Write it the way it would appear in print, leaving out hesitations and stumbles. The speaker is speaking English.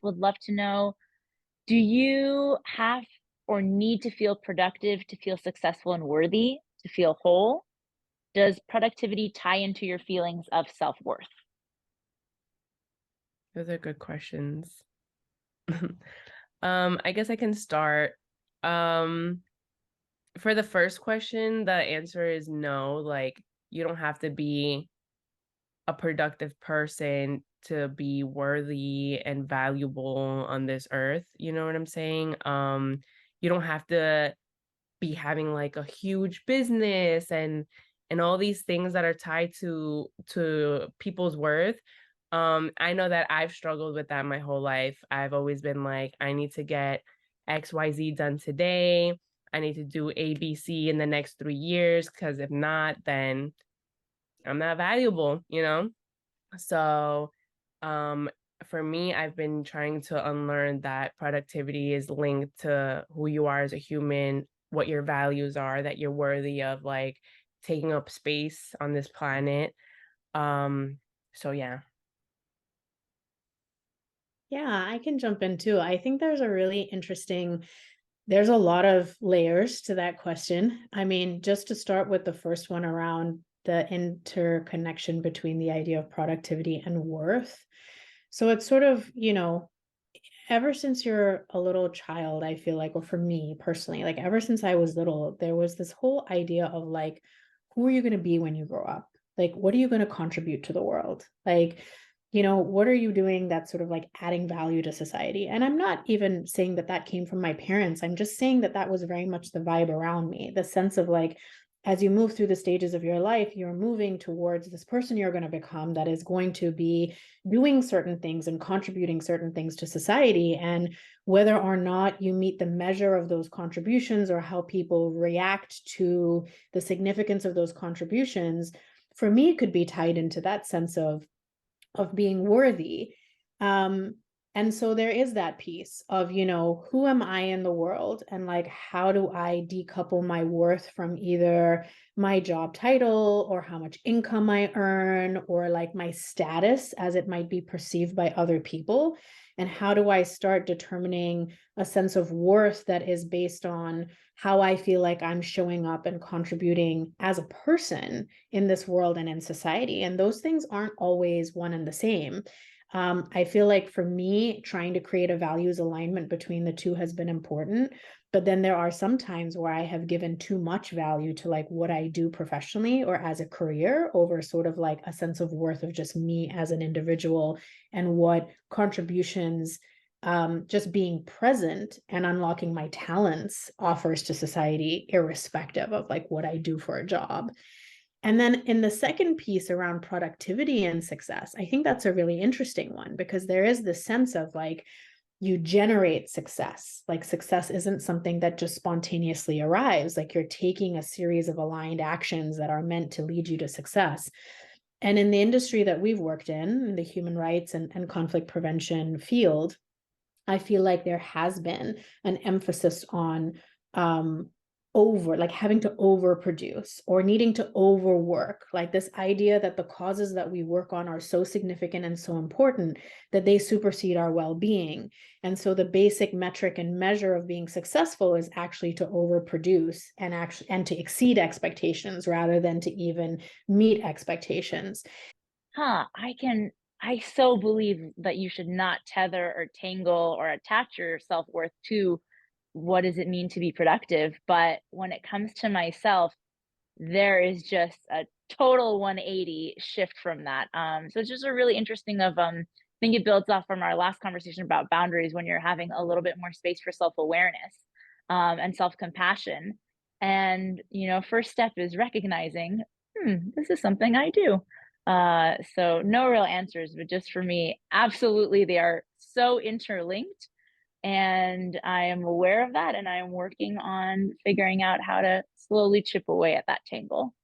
would love to know, do you have or need to feel productive to feel successful and worthy, to feel whole? Does productivity tie into your feelings of self-worth? Those are good questions. I guess I can start. Um, for the first question, the answer is no. Like, you don't have to be a productive person to be worthy and valuable on this earth. You know what I'm saying? You don't have to be having like a huge business and all these things that are tied to people's worth. I know that I've struggled with that my whole life. I've always been like, I need to get XYZ done today. I need to do ABC in the next 3 years because if not, then I'm not valuable, you know? So, um, for me, I've been trying to unlearn that productivity is linked to who you are as a human, what your values are, that you're worthy of like taking up space on this planet. Um, so yeah. Yeah, I can jump in too. I think there's a lot of layers to that question. I mean, just to start with the first one around the interconnection between the idea of productivity and worth. So it's sort of, ever since you're a little child, I feel like, or for me personally, like ever since I was little, there was this whole idea of like, who are you going to be when you grow up? Like, what are you going to contribute to the world? Like, what are you doing that's sort of like adding value to society? And I'm not even saying that that came from my parents. I'm just saying that that was very much the vibe around me, the sense of like, as you move through the stages of your life, you're moving towards this person you're going to become that is going to be doing certain things and contributing certain things to society. And whether or not you meet the measure of those contributions or how people react to the significance of those contributions, for me, it could be tied into that sense of being worthy. Um, and so there is that piece of, who am I in the world? And like, how do I decouple my worth from either my job title or how much income I earn or like my status as it might be perceived by other people? And how do I start determining a sense of worth that is based on how I feel like I'm showing up and contributing as a person in this world and in society? And those things aren't always one and the same. I feel like for me, trying to create a values alignment between the two has been important. But then there are some times where I have given too much value to like what I do professionally or as a career over sort of like a sense of worth of just me as an individual and what contributions just being present and unlocking my talents offers to society, irrespective of like what I do for a job. And then in the second piece around productivity and success, I think that's a really interesting one because there is this sense of like, you generate success. Like success isn't something that just spontaneously arrives. Like you're taking a series of aligned actions that are meant to lead you to success. And in the industry that we've worked in the human rights and conflict prevention field, I feel like there has been an emphasis on over like having to overproduce or needing to overwork, like this idea that the causes that we work on are so significant and so important that they supersede our well-being. And so the basic metric and measure of being successful is actually to overproduce and to exceed expectations rather than to even meet expectations. Huh, I so believe that you should not tether or tangle or attach your self-worth to what does it mean to be productive, but when it comes to myself, there is just a total 180 shift from that. So it's just a really interesting I think it builds off from our last conversation about boundaries when you're having a little bit more space for self-awareness, and self-compassion. And, first step is recognizing, this is something I do. So no real answers, but just for me, absolutely, they are so interlinked. And I am aware of that, and I am working on figuring out how to slowly chip away at that tangle.